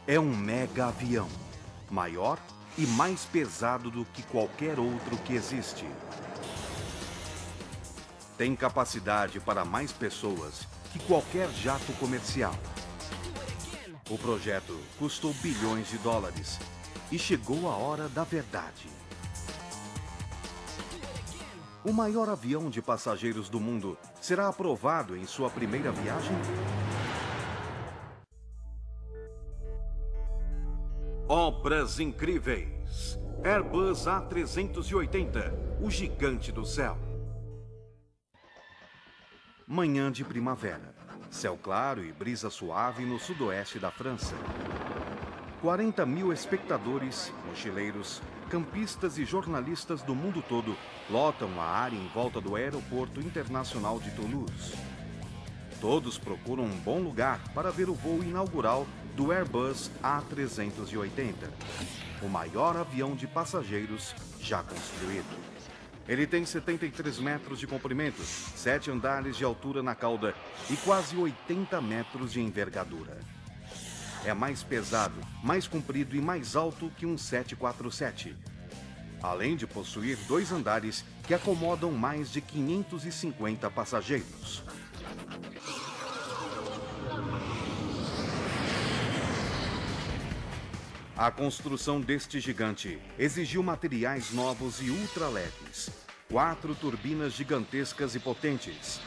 É um mega avião, maior e mais pesado do que qualquer outro que existe. Tem capacidade para mais pessoas que qualquer jato comercial. O projeto custou bilhões de dólares e chegou a hora da verdade. O maior avião de passageiros do mundo será aprovado em sua primeira viagem? Obras incríveis. Airbus A380, o gigante do céu. Manhã de primavera. Céu claro e brisa suave no sudoeste da França. 40 mil espectadores, mochileiros, campistas e jornalistas do mundo todo lotam a área em volta do Aeroporto Internacional de Toulouse. Todos procuram um bom lugar para ver o voo inaugural do Airbus A380, o maior avião de passageiros já construído. Ele tem 73 metros de comprimento, 7 andares de altura na cauda e quase 80 metros de envergadura. É mais pesado, mais comprido e mais alto que um 747. Além de possuir 2 andares que acomodam mais de 550 passageiros. A construção deste gigante exigiu materiais novos e ultra leves, 4 turbinas gigantescas e potentes,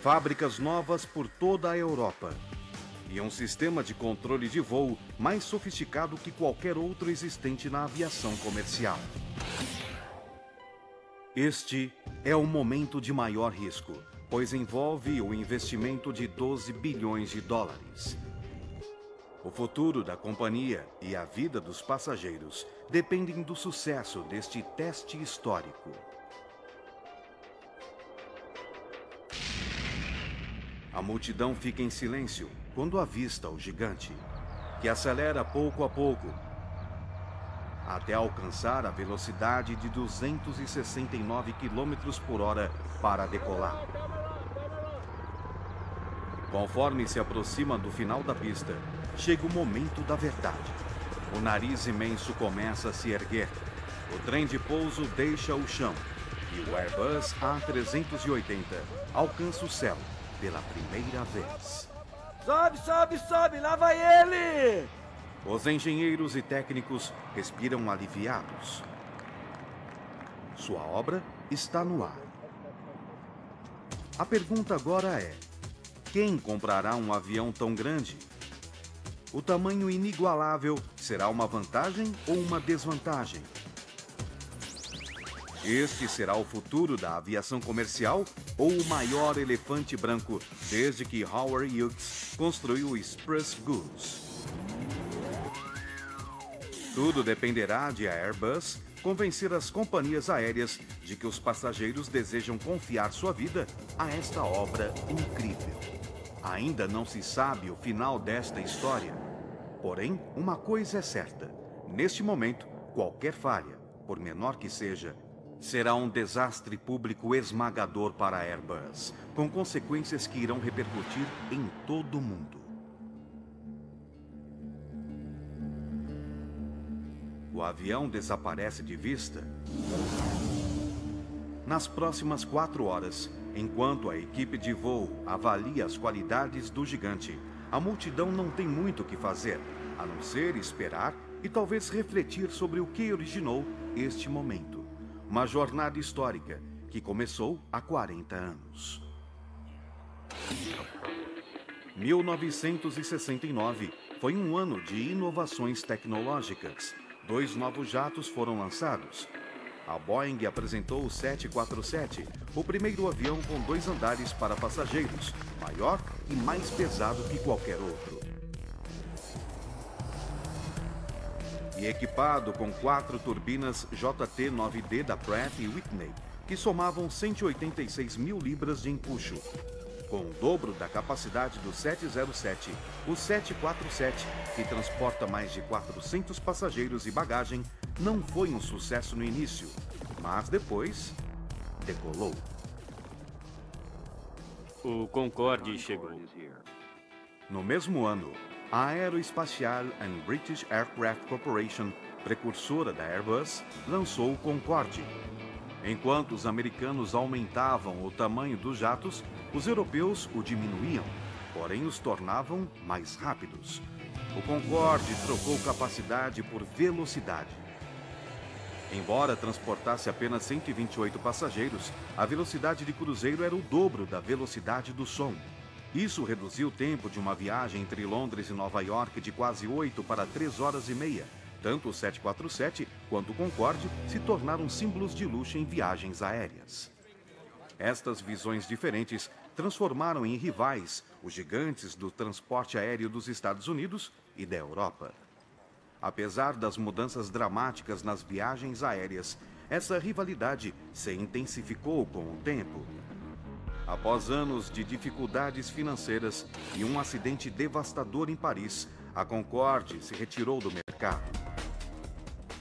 fábricas novas por toda a Europa e um sistema de controle de voo mais sofisticado que qualquer outro existente na aviação comercial. Este é o momento de maior risco, pois envolve o investimento de 12 bilhões de dólares. O futuro da companhia e a vida dos passageiros dependem do sucesso deste teste histórico. A multidão fica em silêncio quando avista o gigante, que acelera pouco a pouco, até alcançar a velocidade de 269 km por hora para decolar. Conforme se aproxima do final da pista, chega o momento da verdade. O nariz imenso começa a se erguer. O trem de pouso deixa o chão. E o Airbus A380 alcança o céu pela primeira vez. Sobe, sobe, sobe! Lá vai ele! Os engenheiros e técnicos respiram aliviados. Sua obra está no ar. A pergunta agora é: quem comprará um avião tão grande? O tamanho inigualável será uma vantagem ou uma desvantagem? Este será o futuro da aviação comercial ou o maior elefante branco desde que Howard Hughes construiu o Express Goose? Tudo dependerá de a Airbus convencer as companhias aéreas de que os passageiros desejam confiar sua vida a esta obra incrível. Ainda não se sabe o final desta história. Porém, uma coisa é certa. Neste momento, qualquer falha, por menor que seja, será um desastre público esmagador para a Airbus, com consequências que irão repercutir em todo o mundo. O avião desaparece de vista nas próximas 4 horas, enquanto a equipe de voo avalia as qualidades do gigante. A multidão não tem muito o que fazer, a não ser esperar e talvez refletir sobre o que originou este momento. Uma jornada histórica que começou há 40 anos. 1969 foi um ano de inovações tecnológicas. 2 novos jatos foram lançados. A Boeing apresentou o 747, o primeiro avião com 2 andares para passageiros, maior e mais pesado que qualquer outro. E equipado com 4 turbinas JT9D da Pratt & Whitney, que somavam 186 mil libras de empuxo. Com o dobro da capacidade do 707, o 747, que transporta mais de 400 passageiros e bagagem, não foi um sucesso no início, mas depois decolou. O Concorde chegou. No mesmo ano, A Aerospatiale and British Aircraft Corporation, precursora da Airbus, lançou o Concorde. Enquanto os americanos aumentavam o tamanho dos jatos, os europeus o diminuíam, porém os tornavam mais rápidos. O Concorde trocou capacidade por velocidade. Embora transportasse apenas 128 passageiros, a velocidade de cruzeiro era o dobro da velocidade do som. Isso reduziu o tempo de uma viagem entre Londres e Nova York de quase 8 para 3 horas e meia. Tanto o 747 quanto o Concorde se tornaram símbolos de luxo em viagens aéreas. Estas visões diferentes transformaram em rivais os gigantes do transporte aéreo dos Estados Unidos e da Europa. Apesar das mudanças dramáticas nas viagens aéreas, essa rivalidade se intensificou com o tempo. Após anos de dificuldades financeiras e um acidente devastador em Paris, a Concorde se retirou do mercado.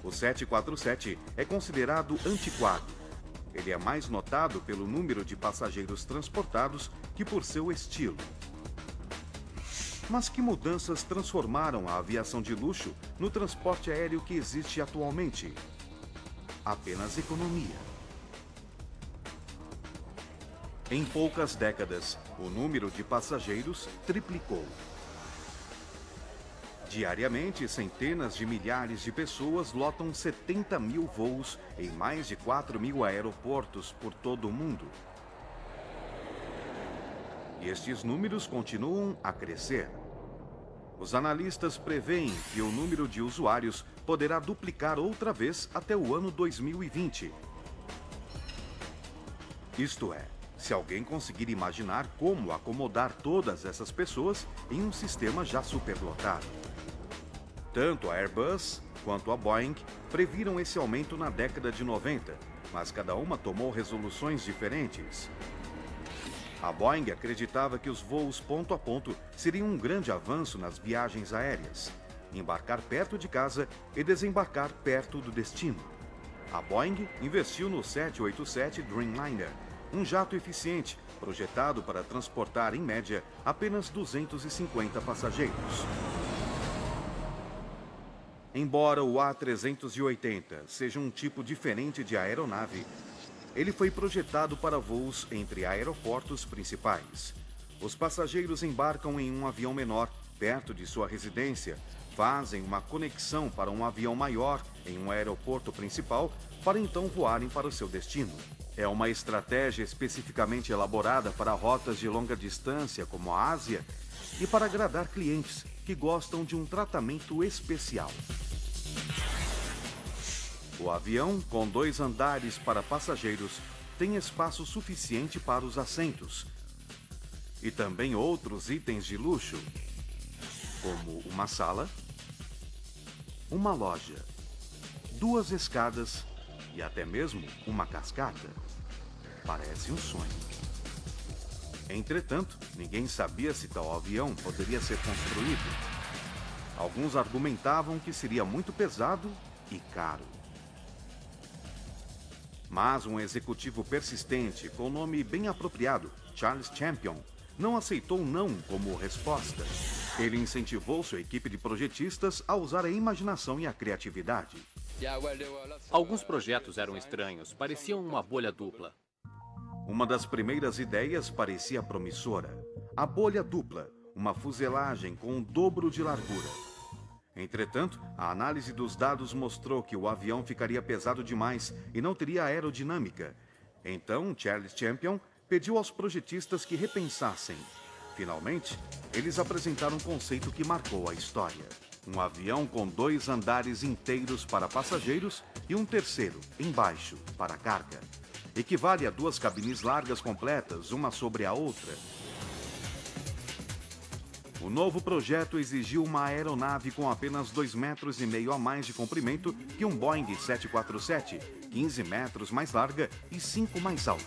O 747 é considerado antiquado. Ele é mais notado pelo número de passageiros transportados que por seu estilo. Mas que mudanças transformaram a aviação de luxo no transporte aéreo que existe atualmente? Apenas economia. Em poucas décadas, o número de passageiros triplicou. Diariamente, centenas de milhares de pessoas lotam 70 mil voos em mais de 4 mil aeroportos por todo o mundo. E estes números continuam a crescer. Os analistas preveem que o número de usuários poderá duplicar outra vez até o ano 2020. Isto é, se alguém conseguir imaginar como acomodar todas essas pessoas em um sistema já superlotado. Tanto a Airbus quanto a Boeing previram esse aumento na década de 90, mas cada uma tomou resoluções diferentes. A Boeing acreditava que os voos ponto a ponto seriam um grande avanço nas viagens aéreas, embarcar perto de casa e desembarcar perto do destino. A Boeing investiu no 787 Dreamliner, um jato eficiente, projetado para transportar, em média, apenas 250 passageiros. Embora o A380 seja um tipo diferente de aeronave, ele foi projetado para voos entre aeroportos principais. Os passageiros embarcam em um avião menor, perto de sua residência, fazem uma conexão para um avião maior em um aeroporto principal, para então voarem para o seu destino. É uma estratégia especificamente elaborada para rotas de longa distância, como a Ásia, e para agradar clientes que gostam de um tratamento especial. O avião, com 2 andares para passageiros, tem espaço suficiente para os assentos. E também outros itens de luxo, como uma sala, uma loja, 2 escadas e até mesmo uma cascata. Parece um sonho. Entretanto, ninguém sabia se tal avião poderia ser construído. Alguns argumentavam que seria muito pesado e caro. Mas um executivo persistente, com nome bem apropriado, Charles Champion, não aceitou não como resposta. Ele incentivou sua equipe de projetistas a usar a imaginação e a criatividade. Alguns projetos eram estranhos, pareciam uma bolha dupla. Uma das primeiras ideias parecia promissora. A bolha dupla, uma fuselagem com o dobro de largura. Entretanto, a análise dos dados mostrou que o avião ficaria pesado demais e não teria aerodinâmica. Então, Charles Champion pediu aos projetistas que repensassem. Finalmente, eles apresentaram um conceito que marcou a história. Um avião com 2 andares inteiros para passageiros e um terceiro, embaixo, para carga. Equivale a 2 cabines largas completas, uma sobre a outra. O novo projeto exigiu uma aeronave com apenas 2,5 metros a mais de comprimento que um Boeing 747, 15 metros mais larga e 5 mais alta.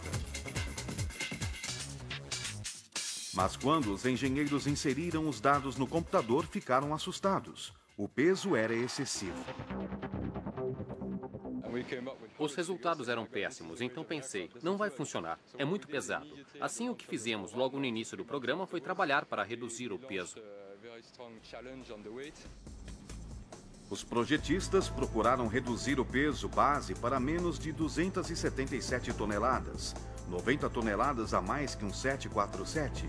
Mas quando os engenheiros inseriram os dados no computador, ficaram assustados. O peso era excessivo. Os resultados eram péssimos, então pensei, não vai funcionar, é muito pesado. Assim, o que fizemos logo no início do programa foi trabalhar para reduzir o peso. Os projetistas procuraram reduzir o peso base para menos de 277 toneladas, 90 toneladas a mais que um 747.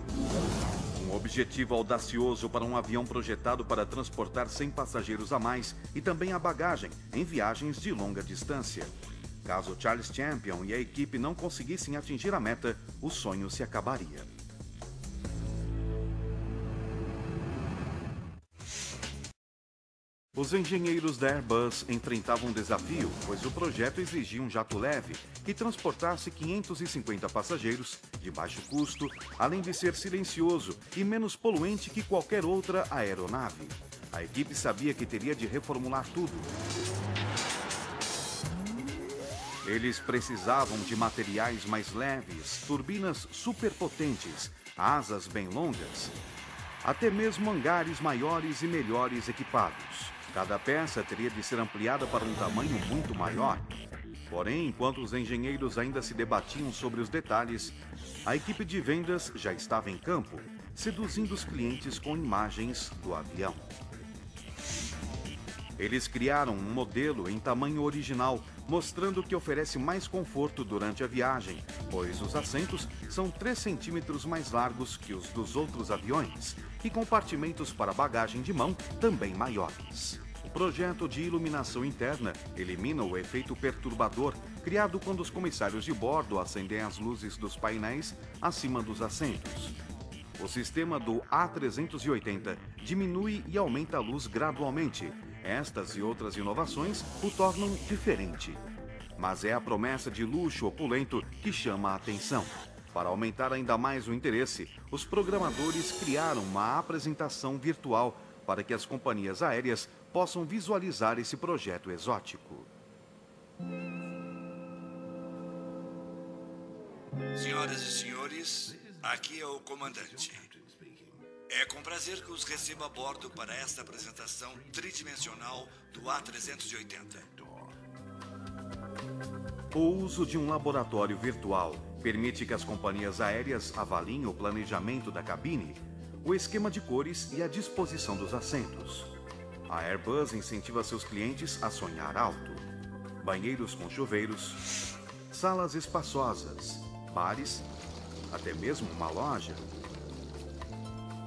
Um objetivo audacioso para um avião projetado para transportar 100 passageiros a mais e também a bagagem em viagens de longa distância. Caso Charles Champion e a equipe não conseguissem atingir a meta, o sonho se acabaria. Os engenheiros da Airbus enfrentavam um desafio, pois o projeto exigia um jato leve que transportasse 550 passageiros de baixo custo, além de ser silencioso e menos poluente que qualquer outra aeronave. A equipe sabia que teria de reformular tudo. Eles precisavam de materiais mais leves, turbinas superpotentes, asas bem longas, até mesmo hangares maiores e melhores equipados. Cada peça teria de ser ampliada para um tamanho muito maior. Porém, enquanto os engenheiros ainda se debatiam sobre os detalhes, a equipe de vendas já estava em campo, seduzindo os clientes com imagens do avião. Eles criaram um modelo em tamanho original, mostrando que oferece mais conforto durante a viagem, pois os assentos são 3 centímetros mais largos que os dos outros aviões e compartimentos para bagagem de mão também maiores. O projeto de iluminação interna elimina o efeito perturbador criado quando os comissários de bordo acendem as luzes dos painéis acima dos assentos. O sistema do A380 diminui e aumenta a luz gradualmente. Estas e outras inovações o tornam diferente. Mas é a promessa de luxo opulento que chama a atenção. Para aumentar ainda mais o interesse, os programadores criaram uma apresentação virtual para que as companhias aéreas possam visualizar esse projeto exótico. Senhoras e senhores, aqui é o comandante. É com prazer que os recebo a bordo para esta apresentação tridimensional do A380. O uso de um laboratório virtual permite que as companhias aéreas avaliem o planejamento da cabine, o esquema de cores e a disposição dos assentos. A Airbus incentiva seus clientes a sonhar alto. Banheiros com chuveiros, salas espaçosas, bares, até mesmo uma loja.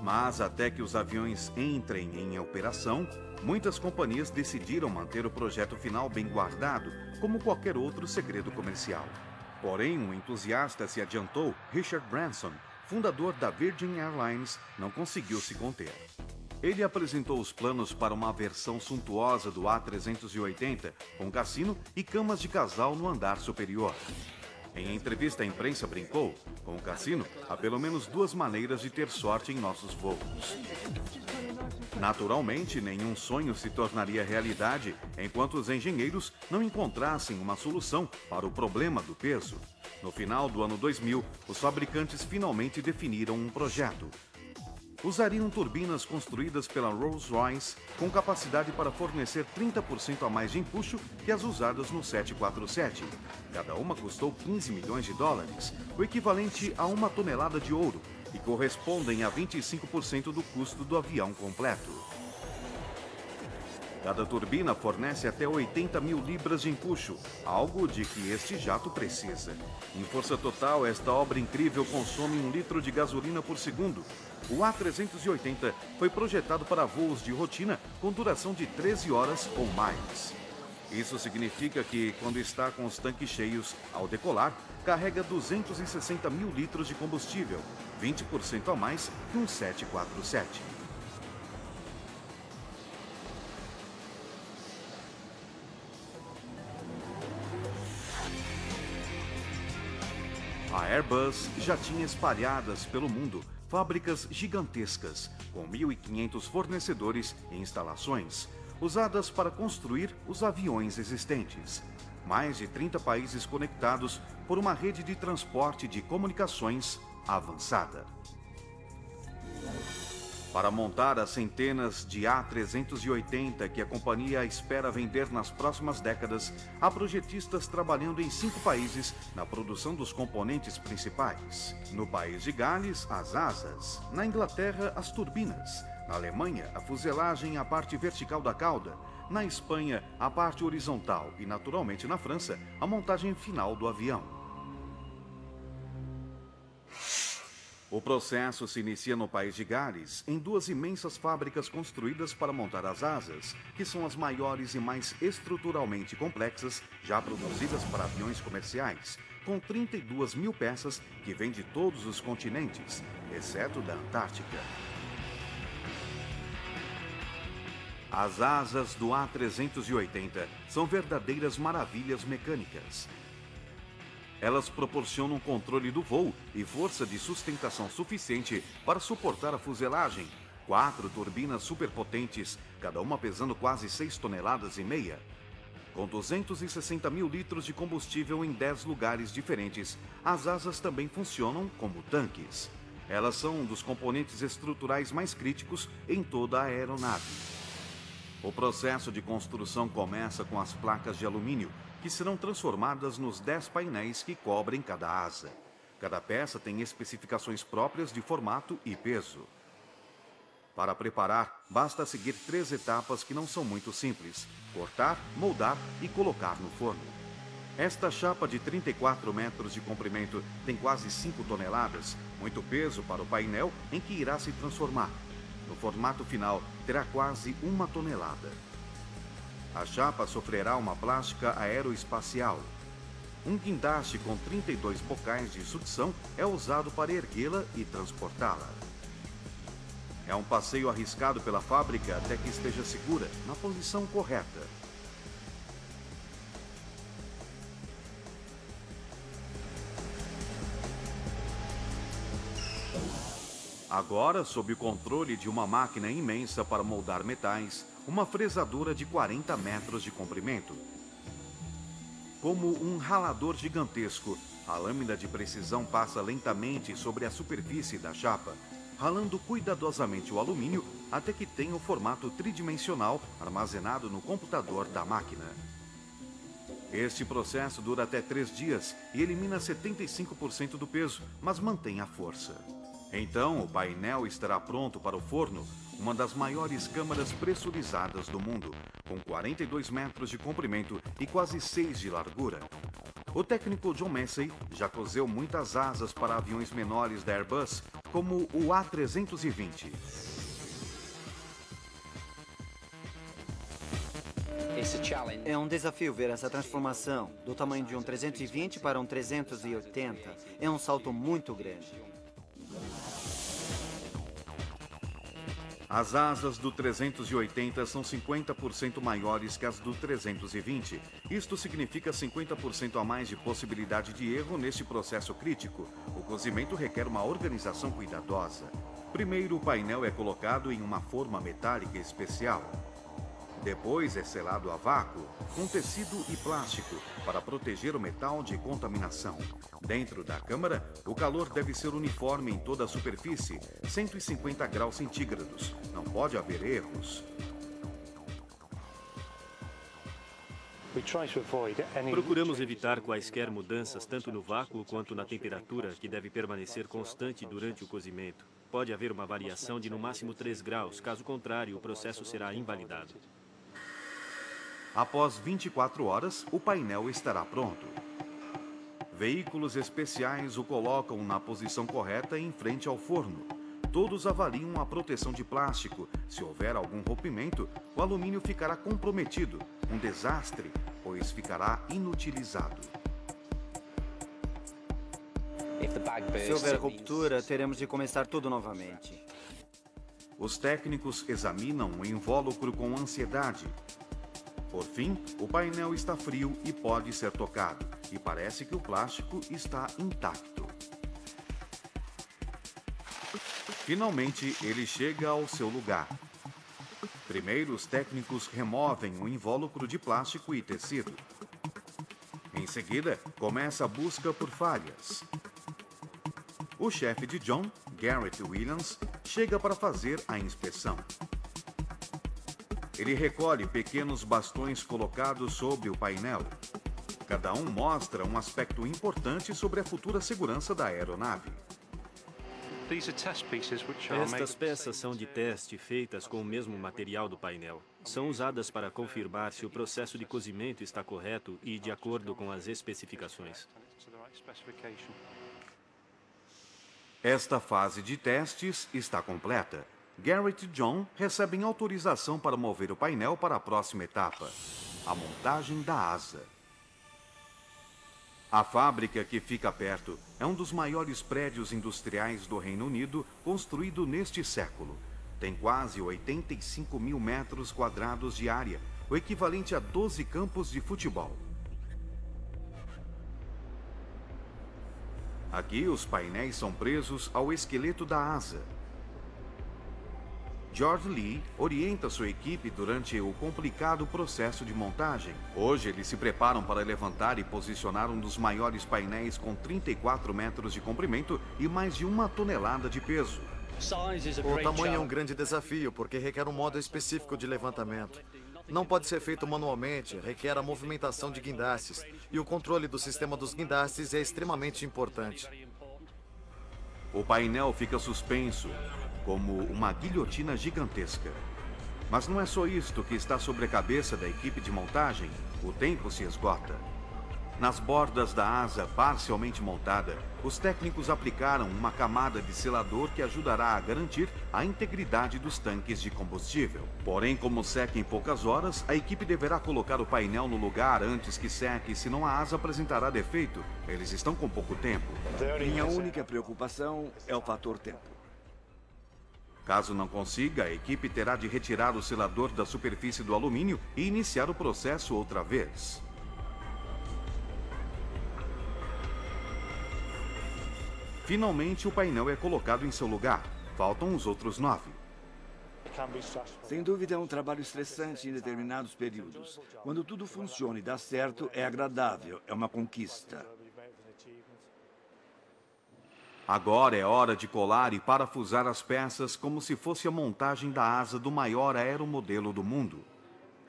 Mas até que os aviões entrem em operação, muitas companhias decidiram manter o projeto final bem guardado, como qualquer outro segredo comercial. Porém, um entusiasta se adiantou, Richard Branson, fundador da Virgin Airlines, não conseguiu se conter. Ele apresentou os planos para uma versão suntuosa do A380, com cassino e camas de casal no andar superior. Em entrevista à imprensa brincou, com o cassino, há pelo menos 2 maneiras de ter sorte em nossos voos. Naturalmente, nenhum sonho se tornaria realidade enquanto os engenheiros não encontrassem uma solução para o problema do peso. No final do ano 2000, os fabricantes finalmente definiram um projeto. Usariam turbinas construídas pela Rolls-Royce com capacidade para fornecer 30% a mais de empuxo que as usadas no 747. Cada uma custou 15 milhões de dólares, o equivalente a 1 tonelada de ouro, e correspondem a 25% do custo do avião completo. Cada turbina fornece até 80 mil libras de empuxo, algo de que este jato precisa. Em força total, esta obra incrível consome 1 litro de gasolina por segundo. O A380 foi projetado para voos de rotina com duração de 13 horas ou mais. Isso significa que, quando está com os tanques cheios, ao decolar, carrega 260 mil litros de combustível, 20% a mais que um 747. A Airbus já tinha espalhadas pelo mundo fábricas gigantescas, com 1.500 fornecedores e instalações, usadas para construir os aviões existentes. Mais de 30 países conectados por uma rede de transporte de comunicações avançada. Para montar as centenas de A380 que a companhia espera vender nas próximas décadas, há projetistas trabalhando em 5 países na produção dos componentes principais. No país de Gales, as asas. Na Inglaterra, as turbinas. Na Alemanha, a fuselagem é a parte vertical da cauda. Na Espanha, a parte horizontal. E, naturalmente, na França, a montagem final do avião. O processo se inicia no país de Gales, em duas imensas fábricas construídas para montar as asas, que são as maiores e mais estruturalmente complexas já produzidas para aviões comerciais, com 32 mil peças que vêm de todos os continentes, exceto da Antártica. As asas do A380 são verdadeiras maravilhas mecânicas. Elas proporcionam controle do voo e força de sustentação suficiente para suportar a fuselagem. 4 turbinas superpotentes, cada uma pesando quase 6,5 toneladas. Com 260 mil litros de combustível em 10 lugares diferentes, as asas também funcionam como tanques. Elas são um dos componentes estruturais mais críticos em toda a aeronave. O processo de construção começa com as placas de alumínio, que serão transformadas nos 10 painéis que cobrem cada asa. Cada peça tem especificações próprias de formato e peso. Para preparar, basta seguir 3 etapas que não são muito simples: cortar, moldar e colocar no forno. Esta chapa de 34 metros de comprimento tem quase 5 toneladas, muito peso para o painel em que irá se transformar. No formato final, terá quase 1 tonelada. A chapa sofrerá uma plástica aeroespacial. Um guindaste com 32 bocais de sucção é usado para erguê-la e transportá-la. É um passeio arriscado pela fábrica até que esteja segura, na posição correta. Agora, sob o controle de uma máquina imensa para moldar metais, uma fresadora de 40 metros de comprimento. Como um ralador gigantesco, a lâmina de precisão passa lentamente sobre a superfície da chapa, ralando cuidadosamente o alumínio até que tenha o formato tridimensional armazenado no computador da máquina. Este processo dura até 3 dias e elimina 75% do peso, mas mantém a força. Então, o painel estará pronto para o forno, uma das maiores câmaras pressurizadas do mundo, com 42 metros de comprimento e quase 6 de largura. O técnico John Massey já coseu muitas asas para aviões menores da Airbus, como o A320. É um desafio ver essa transformação, do tamanho de um 320 para um 380. É um salto muito grande. As asas do 380 são 50% maiores que as do 320. Isto significa 50% a mais de possibilidade de erro neste processo crítico. O cozimento requer uma organização cuidadosa. Primeiro, o painel é colocado em uma forma metálica especial. Depois é selado a vácuo, com tecido e plástico, para proteger o metal de contaminação. Dentro da câmara, o calor deve ser uniforme em toda a superfície, 150 graus centígrados. Não pode haver erros. Procuramos evitar quaisquer mudanças tanto no vácuo quanto na temperatura, que deve permanecer constante durante o cozimento. Pode haver uma variação de no máximo 3 graus, caso contrário, o processo será invalidado. Após 24 horas, o painel estará pronto. Veículos especiais o colocam na posição correta em frente ao forno. Todos avaliam a proteção de plástico. Se houver algum rompimento, o alumínio ficará comprometido. Um desastre, pois ficará inutilizado. Se houver ruptura, teremos de começar tudo novamente. Os técnicos examinam o invólucro com ansiedade. Por fim, o painel está frio e pode ser tocado, e parece que o plástico está intacto. Finalmente, ele chega ao seu lugar. Primeiro, os técnicos removem o invólucro de plástico e tecido. Em seguida, começa a busca por falhas. O chefe de John, Garrett Williams, chega para fazer a inspeção. Ele recolhe pequenos bastões colocados sobre o painel. Cada um mostra um aspecto importante sobre a futura segurança da aeronave. Estas peças são de teste feitas com o mesmo material do painel. São usadas para confirmar se o processo de cozimento está correto e de acordo com as especificações. Esta fase de testes está completa. Garrett e John recebem autorização para mover o painel para a próxima etapa, a montagem da asa. A fábrica, que fica perto, é um dos maiores prédios industriais do Reino Unido construído neste século. Tem quase 85 mil metros quadrados de área, o equivalente a 12 campos de futebol. Aqui, os painéis são presos ao esqueleto da asa. George Lee orienta sua equipe durante o complicado processo de montagem. Hoje, eles se preparam para levantar e posicionar um dos maiores painéis com 34 metros de comprimento e mais de 1 tonelada de peso. O tamanho é um grande desafio, porque requer um modo específico de levantamento. Não pode ser feito manualmente, requer a movimentação de guindastes, e o controle do sistema dos guindastes é extremamente importante. O painel fica suspenso, como uma guilhotina gigantesca. Mas não é só isto que está sobre a cabeça da equipe de montagem. O tempo se esgota. Nas bordas da asa parcialmente montada, os técnicos aplicaram uma camada de selador que ajudará a garantir a integridade dos tanques de combustível. Porém, como seca em poucas horas, a equipe deverá colocar o painel no lugar antes que seque, senão a asa apresentará defeito. Eles estão com pouco tempo. Minha única preocupação é o fator tempo. Caso não consiga, a equipe terá de retirar o selador da superfície do alumínio e iniciar o processo outra vez. Finalmente, o painel é colocado em seu lugar. Faltam os outros 9. Sem dúvida é um trabalho estressante em determinados períodos. Quando tudo funciona e dá certo, é agradável, é uma conquista. Agora é hora de colar e parafusar as peças como se fosse a montagem da asa do maior aeromodelo do mundo.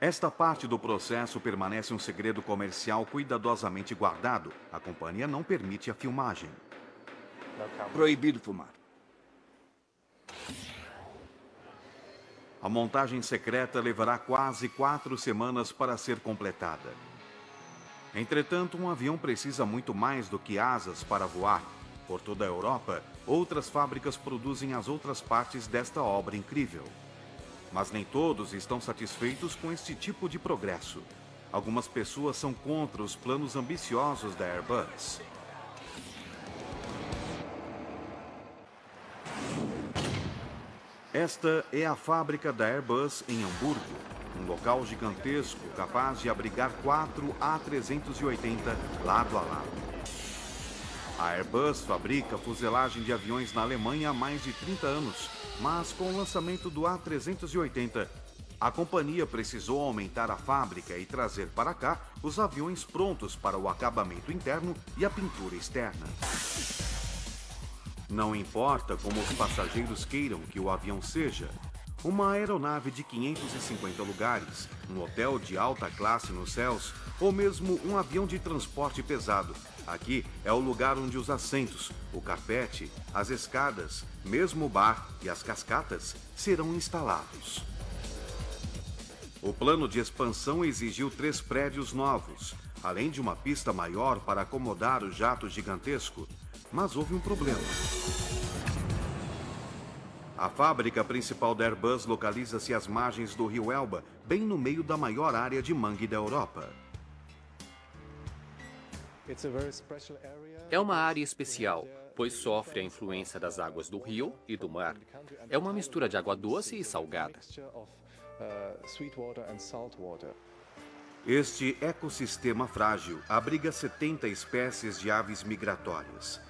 Esta parte do processo permanece um segredo comercial cuidadosamente guardado. A companhia não permite a filmagem. Proibido fumar. A montagem secreta levará quase 4 semanas para ser completada. Entretanto, um avião precisa muito mais do que asas para voar. Por toda a Europa, outras fábricas produzem as outras partes desta obra incrível. Mas nem todos estão satisfeitos com este tipo de progresso. Algumas pessoas são contra os planos ambiciosos da Airbus. Esta é a fábrica da Airbus em Hamburgo, um local gigantesco capaz de abrigar 4 A380 lado a lado. A Airbus fabrica fuselagem de aviões na Alemanha há mais de 30 anos, mas com o lançamento do A380, a companhia precisou aumentar a fábrica e trazer para cá os aviões prontos para o acabamento interno e a pintura externa. Não importa como os passageiros queiram que o avião seja, uma aeronave de 550 lugares, um hotel de alta classe nos céus, ou mesmo um avião de transporte pesado. Aqui é o lugar onde os assentos, o carpete, as escadas, mesmo o bar e as cascatas serão instalados. O plano de expansão exigiu 3 prédios novos, além de uma pista maior para acomodar o jato gigantesco. Mas houve um problema. A fábrica principal da Airbus localiza-se às margens do rio Elba, bem no meio da maior área de mangue da Europa. É uma área especial, pois sofre a influência das águas do rio e do mar. É uma mistura de água doce e salgada. Este ecossistema frágil abriga 70 espécies de aves migratórias.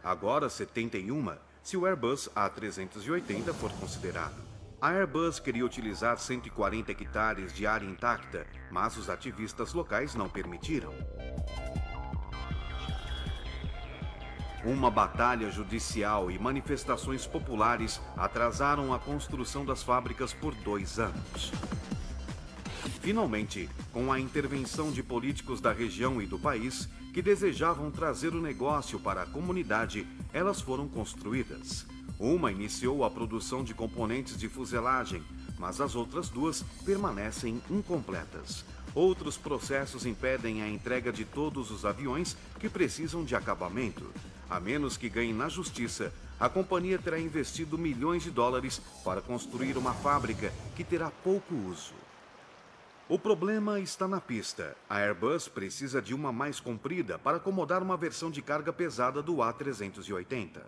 Agora 71, se o Airbus A380 for considerado. A Airbus queria utilizar 140 hectares de área intacta, mas os ativistas locais não permitiram. Uma batalha judicial e manifestações populares atrasaram a construção das fábricas por 2 anos. Finalmente, com a intervenção de políticos da região e do país, que desejavam trazer o negócio para a comunidade, elas foram construídas. Uma iniciou a produção de componentes de fuselagem, mas as outras duas permanecem incompletas. Outros processos impedem a entrega de todos os aviões que precisam de acabamento. A menos que ganhe na justiça, a companhia terá investido milhões de dólares para construir uma fábrica que terá pouco uso. O problema está na pista. A Airbus precisa de uma mais comprida para acomodar uma versão de carga pesada do A380.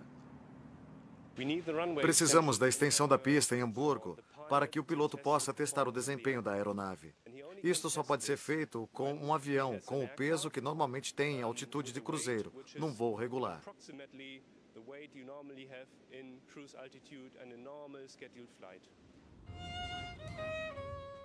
Precisamos da extensão da pista em Hamburgo para que o piloto possa testar o desempenho da aeronave. Isto só pode ser feito com um avião com o peso que normalmente tem em altitude de cruzeiro, num voo regular.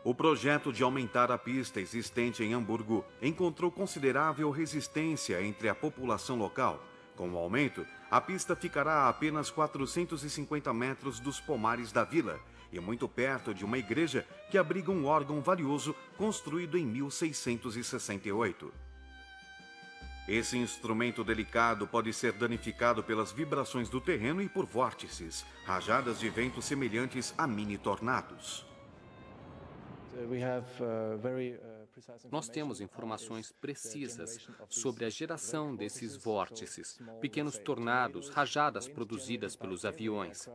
O projeto de aumentar a pista existente em Hamburgo encontrou considerável resistência entre a população local. Com o aumento, a pista ficará a apenas 450 metros dos pomares da vila e muito perto de uma igreja que abriga um órgão valioso construído em 1668. Esse instrumento delicado pode ser danificado pelas vibrações do terreno e por vórtices, rajadas de vento semelhantes a mini-tornados. Nós temos informações precisas sobre a geração desses vórtices, pequenos tornados, rajadas produzidas pelos aviões.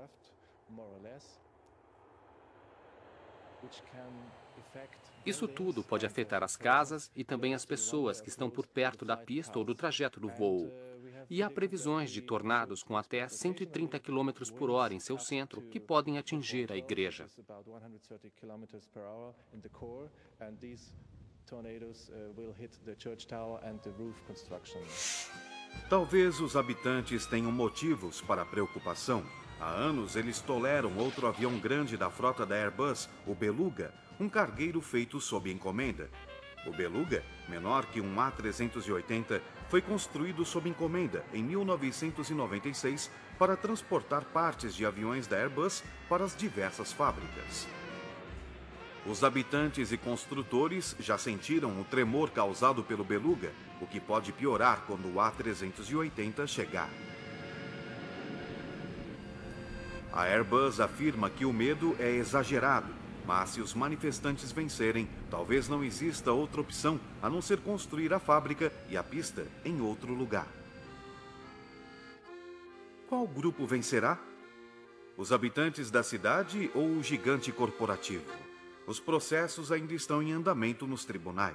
Isso tudo pode afetar as casas e também as pessoas que estão por perto da pista ou do trajeto do voo. E há previsões de tornados com até 130 km por hora em seu centro que podem atingir a igreja. Talvez os habitantes tenham motivos para preocupação. Há anos eles toleram outro avião grande da frota da Airbus, o Beluga, um cargueiro feito sob encomenda. O Beluga, menor que um A380, foi construído sob encomenda em 1996 para transportar partes de aviões da Airbus para as diversas fábricas. Os habitantes e construtores já sentiram o tremor causado pelo Beluga, o que pode piorar quando o A380 chegar. A Airbus afirma que o medo é exagerado, mas se os manifestantes vencerem, talvez não exista outra opção a não ser construir a fábrica e a pista em outro lugar. Qual grupo vencerá? Os habitantes da cidade ou o gigante corporativo? Os processos ainda estão em andamento nos tribunais.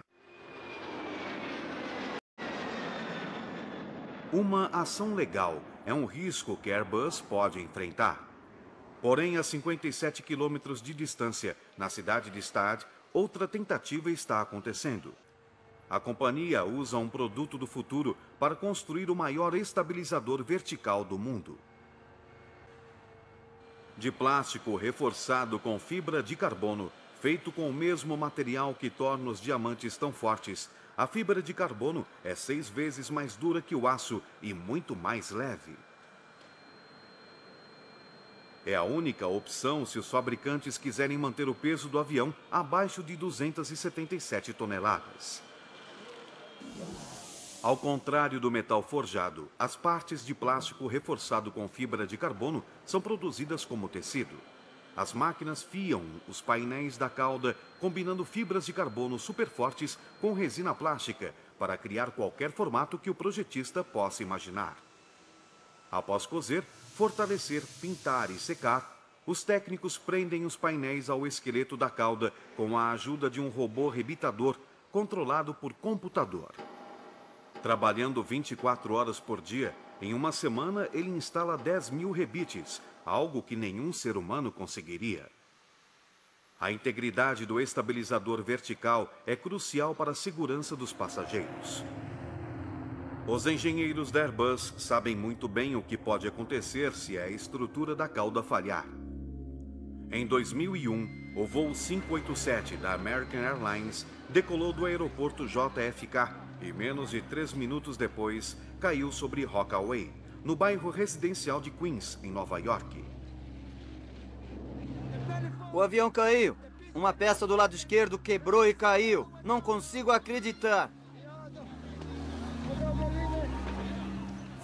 Uma ação legal é um risco que a Airbus pode enfrentar. Porém, a 57 quilômetros de distância, na cidade de Stade, outra tentativa está acontecendo. A companhia usa um produto do futuro para construir o maior estabilizador vertical do mundo. De plástico reforçado com fibra de carbono, feito com o mesmo material que torna os diamantes tão fortes, a fibra de carbono é 6 vezes mais dura que o aço e muito mais leve. É a única opção se os fabricantes quiserem manter o peso do avião abaixo de 277 toneladas. Ao contrário do metal forjado, as partes de plástico reforçado com fibra de carbono são produzidas como tecido. As máquinas fiam os painéis da cauda, combinando fibras de carbono superfortes com resina plástica para criar qualquer formato que o projetista possa imaginar. Após cozer, fortalecer, pintar e secar, os técnicos prendem os painéis ao esqueleto da cauda com a ajuda de um robô rebitador controlado por computador. Trabalhando 24 horas por dia, em uma semana ele instala 10.000 rebites, algo que nenhum ser humano conseguiria. A integridade do estabilizador vertical é crucial para a segurança dos passageiros. Os engenheiros da Airbus sabem muito bem o que pode acontecer se a estrutura da cauda falhar. Em 2001, o voo 587 da American Airlines decolou do aeroporto JFK e menos de 3 minutos depois caiu sobre Rockaway, no bairro residencial de Queens, em Nova York. O avião caiu. Uma peça do lado esquerdo quebrou e caiu. Não consigo acreditar.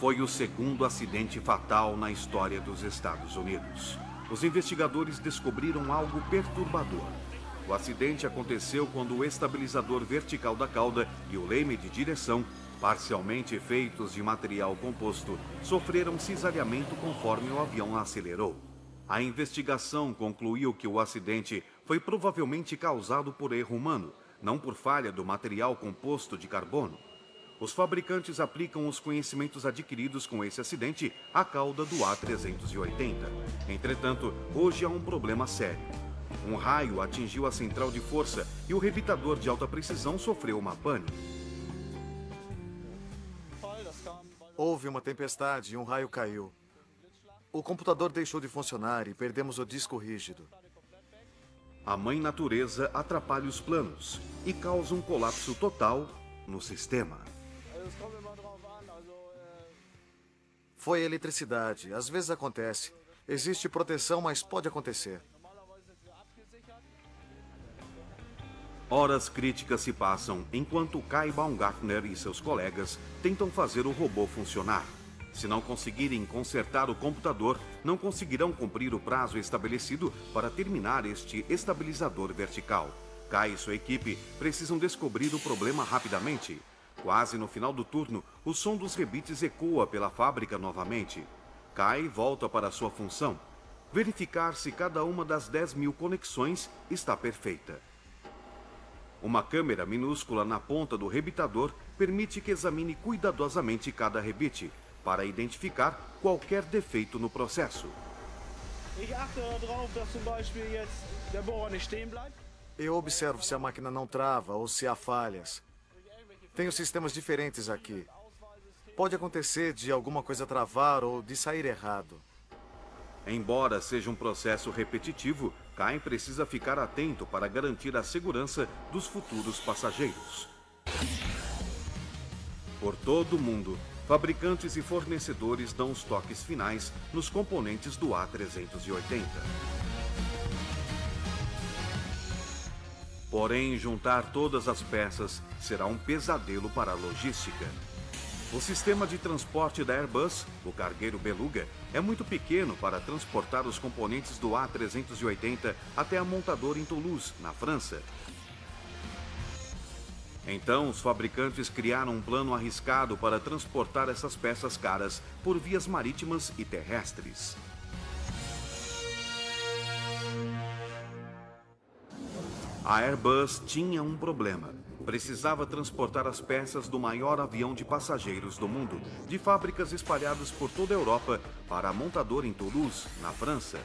foi o segundo acidente fatal na história dos Estados Unidos. Os investigadores descobriram algo perturbador. O acidente aconteceu quando o estabilizador vertical da cauda e o leme de direção, parcialmente feitos de material composto, sofreram cisalhamento conforme o avião acelerou. A investigação concluiu que o acidente foi provavelmente causado por erro humano, não por falha do material composto de carbono. Os fabricantes aplicam os conhecimentos adquiridos com esse acidente à cauda do A380. Entretanto, hoje há um problema sério. Um raio atingiu a central de força e o revitador de alta precisão sofreu uma pane. Houve uma tempestade e um raio caiu. O computador deixou de funcionar e perdemos o disco rígido. A mãe natureza atrapalha os planos e causa um colapso total no sistema. Foi eletricidade. Às vezes acontece. Existe proteção, mas pode acontecer. Horas críticas se passam enquanto Kai Baumgartner e seus colegas tentam fazer o robô funcionar. Se não conseguirem consertar o computador, não conseguirão cumprir o prazo estabelecido para terminar este estabilizador vertical. Kai e sua equipe precisam descobrir o problema rapidamente. Quase no final do turno, o som dos rebites ecoa pela fábrica novamente. Kai volta para sua função: verificar se cada uma das 10.000 conexões está perfeita. Uma câmera minúscula na ponta do rebitador permite que examine cuidadosamente cada rebite, para identificar qualquer defeito no processo. Eu observo se a máquina não trava ou se há falhas. Tenho sistemas diferentes aqui. Pode acontecer de alguma coisa travar ou de sair errado. Embora seja um processo repetitivo, Kai precisa ficar atento para garantir a segurança dos futuros passageiros. Por todo o mundo, fabricantes e fornecedores dão os toques finais nos componentes do A380. Porém, juntar todas as peças será um pesadelo para a logística. O sistema de transporte da Airbus, o cargueiro Beluga, é muito pequeno para transportar os componentes do A380 até a montadora em Toulouse, na França. Então, os fabricantes criaram um plano arriscado para transportar essas peças caras por vias marítimas e terrestres. A Airbus tinha um problema. Precisava transportar as peças do maior avião de passageiros do mundo, de fábricas espalhadas por toda a Europa, para a montadora em Toulouse, na França.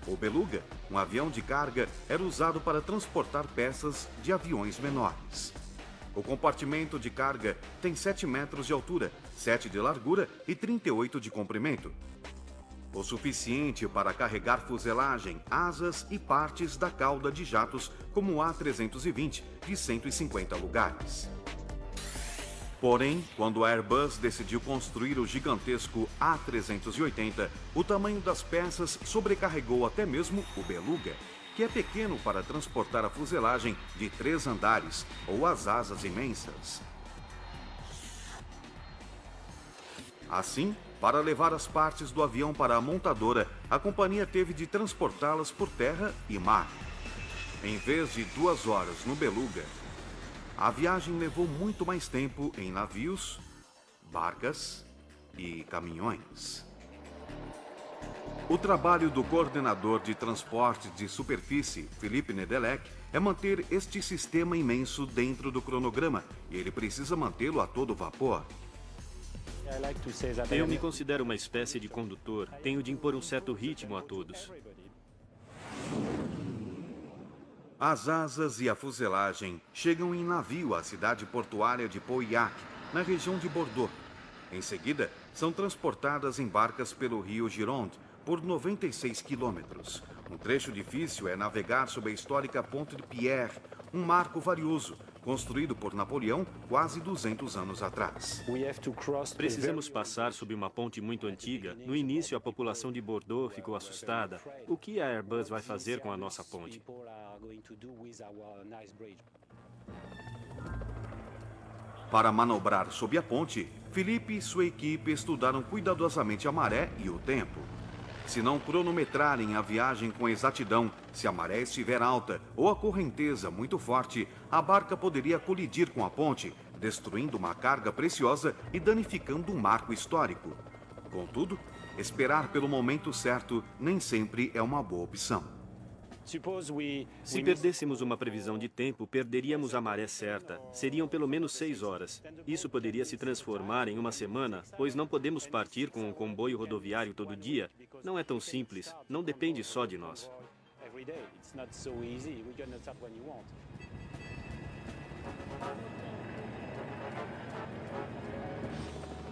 O Beluga, um avião de carga, era usado para transportar peças de aviões menores. O compartimento de carga tem 7 metros de altura, 7 de largura e 38 de comprimento. O suficiente para carregar fuselagem, asas e partes da cauda de jatos como o A320, de 150 lugares. Porém, quando a Airbus decidiu construir o gigantesco A380, o tamanho das peças sobrecarregou até mesmo o Beluga, que é pequeno para transportar a fuselagem de 3 andares ou as asas imensas. Assim, para levar as partes do avião para a montadora, a companhia teve de transportá-las por terra e mar. Em vez de 2 horas no Beluga, a viagem levou muito mais tempo em navios, barcas e caminhões. O trabalho do coordenador de transporte de superfície, Philippe Nedelec, é manter este sistema imenso dentro do cronograma, e ele precisa mantê-lo a todo vapor. Eu me considero uma espécie de condutor. Tenho de impor um certo ritmo a todos. As asas e a fuselagem chegam em navio à cidade portuária de Pauillac, na região de Bordeaux. Em seguida, são transportadas em barcas pelo rio Gironde por 96 quilômetros. Um trecho difícil é navegar sob a histórica Ponte de Pierre, um marco valioso, construído por Napoleão quase 200 anos atrás. Precisamos passar sob uma ponte muito antiga. No início, a população de Bordeaux ficou assustada. O que a Airbus vai fazer com a nossa ponte? Para manobrar sob a ponte, Felipe e sua equipe estudaram cuidadosamente a maré e o tempo. Se não cronometrarem a viagem com exatidão, se a maré estiver alta ou a correnteza muito forte, a barca poderia colidir com a ponte, destruindo uma carga preciosa e danificando um marco histórico. Contudo, esperar pelo momento certo nem sempre é uma boa opção. Se perdêssemos uma previsão de tempo, perderíamos a maré certa. Seriam pelo menos 6 horas. Isso poderia se transformar em uma semana, pois não podemos partir com um comboio rodoviário todo dia. Não é tão simples. Não depende só de nós.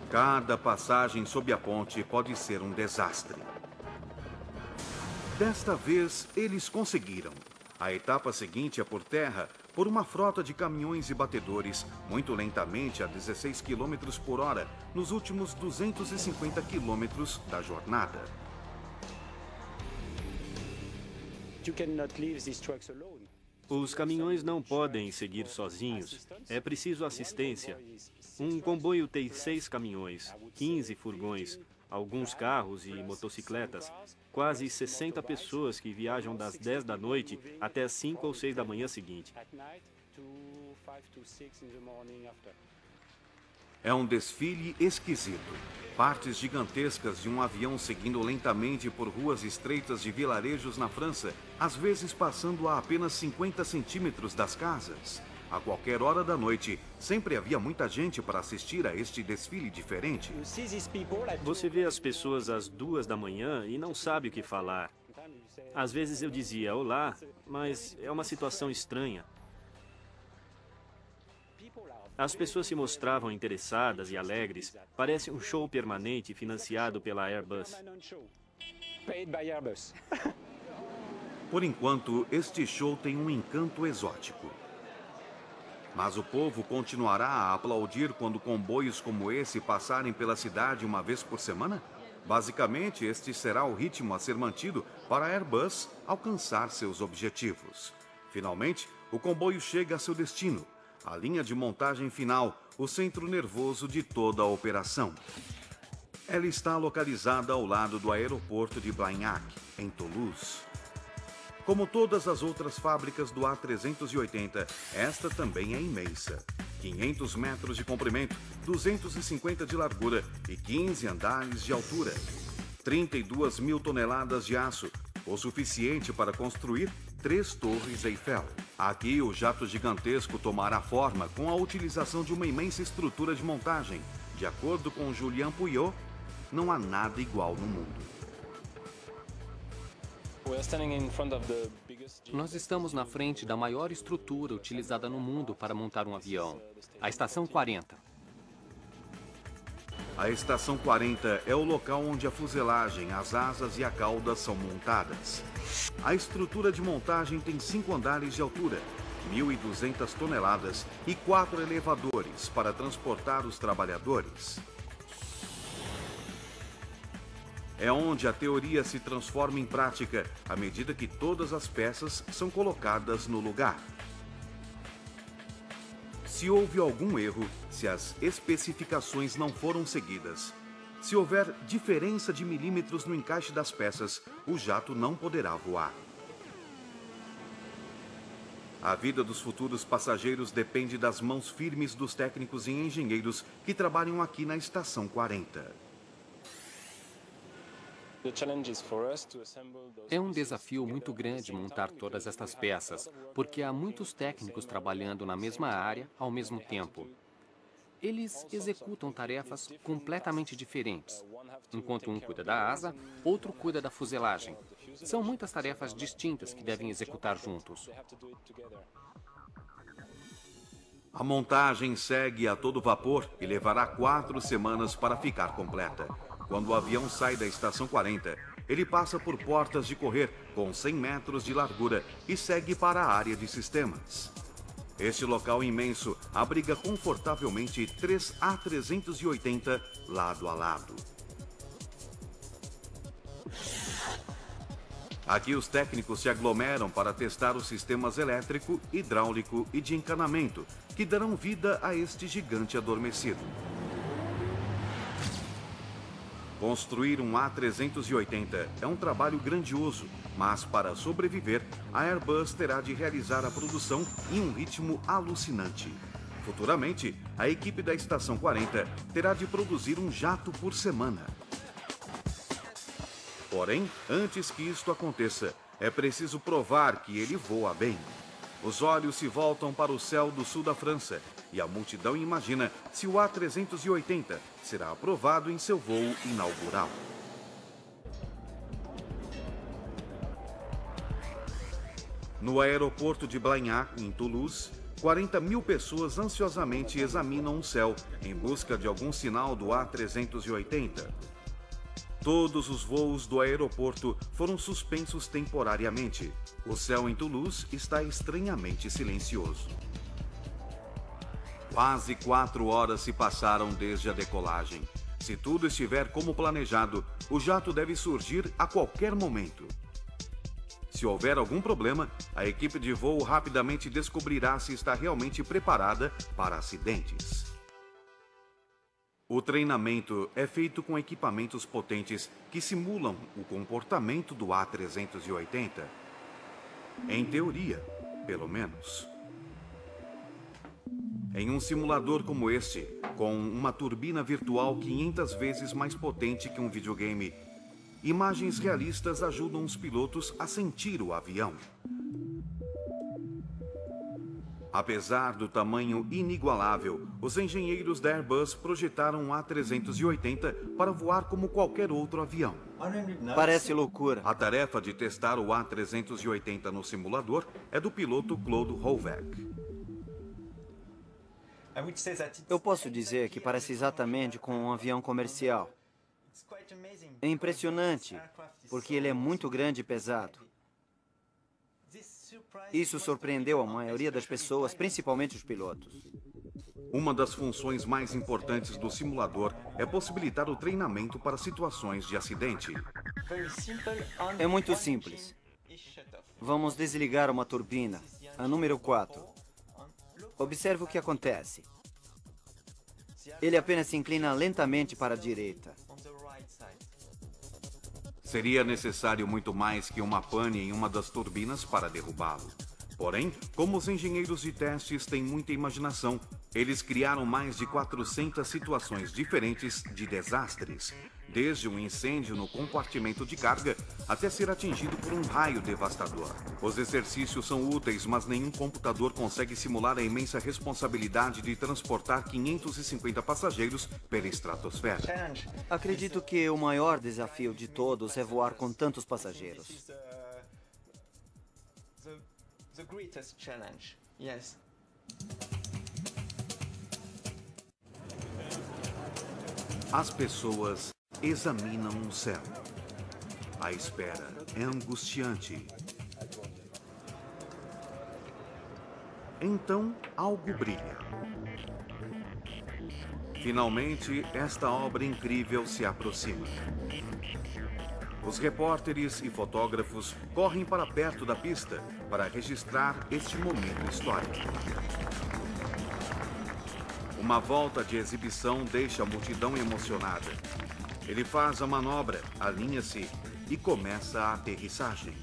Cada passagem sob a ponte pode ser um desastre. Desta vez, eles conseguiram. A etapa seguinte é por terra, por uma frota de caminhões e batedores, muito lentamente a 16 km por hora, nos últimos 250 km da jornada. Os caminhões não podem seguir sozinhos. É preciso assistência. Um comboio tem 6 caminhões, 15 furgões, alguns carros e motocicletas, quase 60 pessoas que viajam das 10 da noite até as 5 ou 6 da manhã seguinte. É um desfile esquisito. Partes gigantescas de um avião seguindo lentamente por ruas estreitas de vilarejos na França, às vezes passando a apenas 50 centímetros das casas. A qualquer hora da noite, sempre havia muita gente para assistir a este desfile diferente. Você vê as pessoas às 2 da manhã e não sabe o que falar. Às vezes eu dizia olá, mas é uma situação estranha. As pessoas se mostravam interessadas e alegres. Parece um show permanente financiado pela Airbus. Por enquanto, este show tem um encanto exótico. Mas o povo continuará a aplaudir quando comboios como esse passarem pela cidade uma vez por semana? Basicamente, este será o ritmo a ser mantido para a Airbus alcançar seus objetivos. Finalmente, o comboio chega a seu destino, a linha de montagem final, o centro nervoso de toda a operação. Ela está localizada ao lado do aeroporto de Blagnac, em Toulouse. Como todas as outras fábricas do A380, esta também é imensa. 500 metros de comprimento, 250 de largura e 15 andares de altura. 32 mil toneladas de aço, o suficiente para construir 3 torres Eiffel. Aqui, o jato gigantesco tomará forma com a utilização de uma imensa estrutura de montagem. De acordo com Julien Puyot, não há nada igual no mundo. Nós estamos na frente da maior estrutura utilizada no mundo para montar um avião, a Estação 40. A Estação 40 é o local onde a fuselagem, as asas e a cauda são montadas. A estrutura de montagem tem 5 andares de altura, 1.200 toneladas e 4 elevadores para transportar os trabalhadores. É onde a teoria se transforma em prática à medida que todas as peças são colocadas no lugar. Se houve algum erro, se as especificações não foram seguidas, se houver diferença de milímetros no encaixe das peças, o jato não poderá voar. A vida dos futuros passageiros depende das mãos firmes dos técnicos e engenheiros que trabalham aqui na Estação 40. É um desafio muito grande montar todas estas peças, porque há muitos técnicos trabalhando na mesma área ao mesmo tempo. Eles executam tarefas completamente diferentes. Enquanto um cuida da asa, outro cuida da fuselagem. São muitas tarefas distintas que devem executar juntos. A montagem segue a todo vapor e levará 4 semanas para ficar completa. Quando o avião sai da Estação 40, ele passa por portas de correr com 100 metros de largura e segue para a área de sistemas. Este local imenso abriga confortavelmente 3 A380 lado a lado. Aqui os técnicos se aglomeram para testar os sistemas elétrico, hidráulico e de encanamento, que darão vida a este gigante adormecido. Construir um A380 é um trabalho grandioso, mas para sobreviver, a Airbus terá de realizar a produção em um ritmo alucinante. Futuramente, a equipe da Estação 40 terá de produzir um jato por semana. Porém, antes que isto aconteça, é preciso provar que ele voa bem. Os olhos se voltam para o céu do sul da França e a multidão imagina se o A380 será aprovado em seu voo inaugural. No aeroporto de Blagnac, em Toulouse, 40.000 pessoas ansiosamente examinam o céu em busca de algum sinal do A380. Todos os voos do aeroporto foram suspensos temporariamente. O céu em Toulouse está estranhamente silencioso. Quase 4 horas se passaram desde a decolagem. Se tudo estiver como planejado, o jato deve surgir a qualquer momento. Se houver algum problema, a equipe de voo rapidamente descobrirá se está realmente preparada para acidentes. O treinamento é feito com equipamentos potentes que simulam o comportamento do A380. Em teoria, pelo menos. Em um simulador como este, com uma turbina virtual 500 vezes mais potente que um videogame, imagens realistas ajudam os pilotos a sentir o avião. Apesar do tamanho inigualável, os engenheiros da Airbus projetaram um A380 para voar como qualquer outro avião. Parece loucura. A tarefa de testar o A380 no simulador é do piloto Claude Hovek. Eu posso dizer que parece exatamente com um avião comercial. É impressionante, porque ele é muito grande e pesado. Isso surpreendeu a maioria das pessoas, principalmente os pilotos. Uma das funções mais importantes do simulador é possibilitar o treinamento para situações de acidente. É muito simples. Vamos desligar uma turbina, a número 4. Observe o que acontece. Ele apenas se inclina lentamente para a direita. Seria necessário muito mais que uma pane em uma das turbinas para derrubá-lo. Porém, como os engenheiros de testes têm muita imaginação, eles criaram mais de 400 situações diferentes de desastres, desde um incêndio no compartimento de carga até ser atingido por um raio devastador. Os exercícios são úteis, mas nenhum computador consegue simular a imensa responsabilidade de transportar 550 passageiros pela estratosfera. Acredito que o maior desafio de todos é voar com tantos passageiros. As pessoas examinam o céu. A espera é angustiante. Então, algo brilha. Finalmente, esta obra incrível se aproxima. Os repórteres e fotógrafos correm para perto da pista para registrar este momento histórico. Uma volta de exibição deixa a multidão emocionada. Ele faz a manobra, alinha-se e começa a aterrissagem.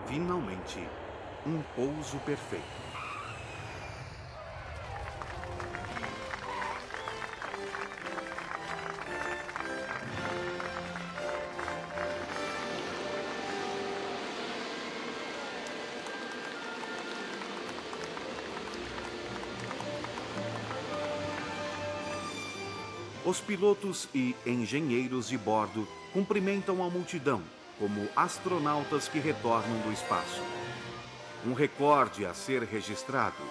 Finalmente, um pouso perfeito. Os pilotos e engenheiros de bordo cumprimentam a multidão como astronautas que retornam do espaço. Um recorde a ser registrado.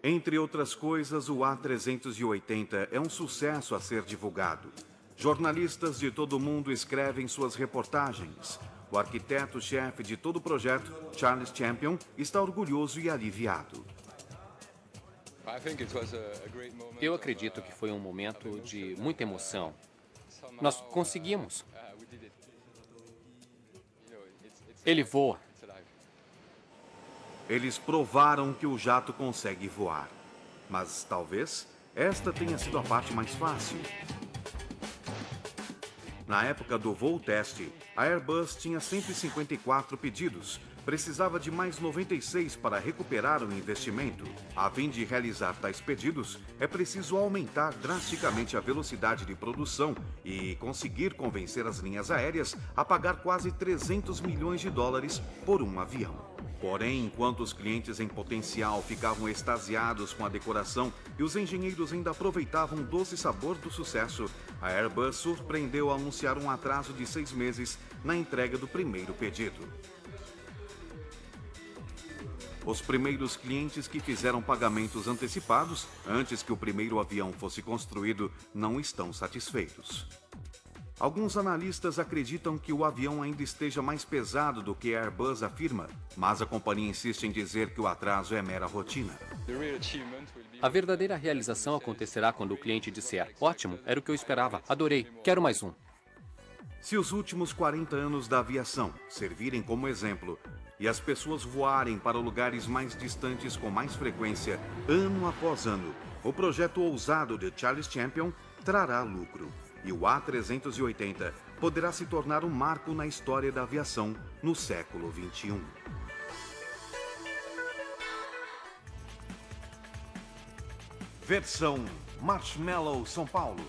Entre outras coisas, o A380 é um sucesso a ser divulgado. Jornalistas de todo o mundo escrevem suas reportagens. O arquiteto-chefe de todo o projeto, Charles Champion, está orgulhoso e aliviado. Eu acredito que foi um momento de muita emoção. Nós conseguimos. Ele voa. Eles provaram que o jato consegue voar. Mas talvez esta tenha sido a parte mais fácil. Na época do voo teste, a Airbus tinha 154 pedidos. Precisava de mais 96 para recuperar o investimento. A fim de realizar tais pedidos, é preciso aumentar drasticamente a velocidade de produção e conseguir convencer as linhas aéreas a pagar quase 300 milhões de dólares por um avião. Porém, enquanto os clientes em potencial ficavam extasiados com a decoração e os engenheiros ainda aproveitavam o doce sabor do sucesso, a Airbus surpreendeu ao anunciar um atraso de 6 meses na entrega do primeiro pedido. Os primeiros clientes que fizeram pagamentos antecipados antes que o primeiro avião fosse construído não estão satisfeitos. Alguns analistas acreditam que o avião ainda esteja mais pesado do que a Airbus afirma, mas a companhia insiste em dizer que o atraso é mera rotina. A verdadeira realização acontecerá quando o cliente disser: ótimo, era o que eu esperava, adorei, quero mais um. Se os últimos 40 anos da aviação servirem como exemplo e as pessoas voarem para lugares mais distantes com mais frequência, ano após ano, o projeto ousado de Charles Champion trará lucro. E o A380 poderá se tornar um marco na história da aviação no século XXI. Versão Marshmallow São Paulo.